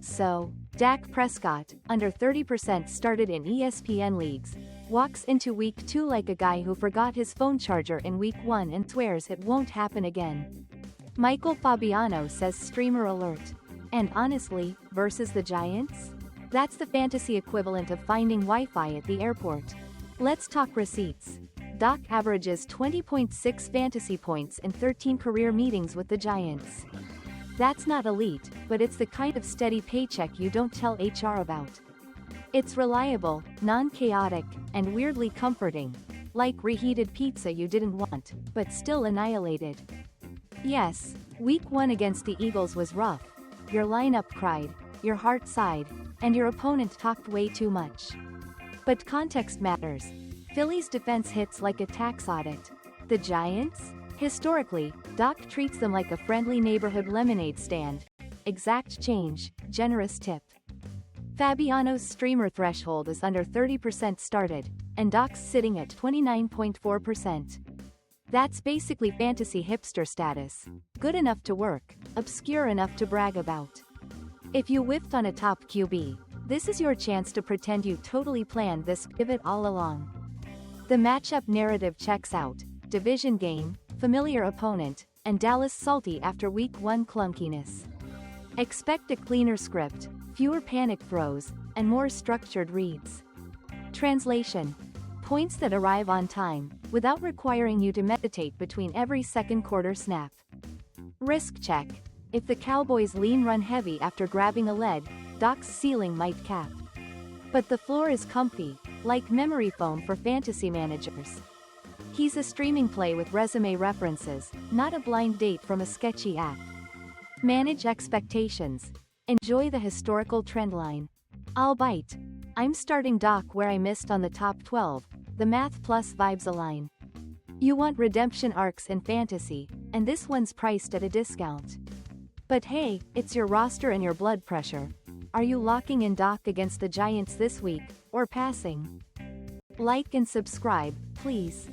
So, Dak Prescott, under 30% started in ESPN leagues, walks into week 2 like a guy who forgot his phone charger in week 1 and swears it won't happen again. Michael Fabiano says streamer alert. And honestly, versus the Giants? That's the fantasy equivalent of finding Wi-Fi at the airport. Let's talk receipts. Dak averages 20.6 fantasy points in 13 career meetings with the Giants. That's not elite, but it's the kind of steady paycheck you don't tell HR about. It's reliable, non-chaotic, and weirdly comforting. Like reheated pizza you didn't want, but still annihilated. Yes, week 1 against the Eagles was rough. Your lineup cried, your heart sighed, and your opponent talked way too much. But context matters. Philly's defense hits like a tax audit. The Giants? Historically, Dak treats them like a friendly neighborhood lemonade stand. Exact change, generous tip. Fabiano's streamer threshold is under 30% started, and Dak's sitting at 29.4%. That's basically fantasy hipster status. Good enough to work, obscure enough to brag about. If you whiffed on a top QB, this is your chance to pretend you totally planned this pivot all along. The matchup narrative checks out: division game, familiar opponent, and Dallas salty after week 1 clunkiness. Expect a cleaner script, fewer panic throws, and more structured reads. Translation: points that arrive on time, without requiring you to meditate between every second quarter snap. Risk check: if the Cowboys lean run heavy after grabbing a lead, Dak's ceiling might cap. But the floor is comfy, like memory foam for fantasy managers. He's a streaming play with resume references, not a blind date from a sketchy app. Manage expectations. Enjoy the historical trendline. I'll bite. I'm starting Dak where I missed on the top 12, the math plus vibes align. You want redemption arcs in fantasy, and this one's priced at a discount. But hey, it's your roster and your blood pressure. Are you locking in Dak against the Giants this week, or passing? Like and subscribe, please.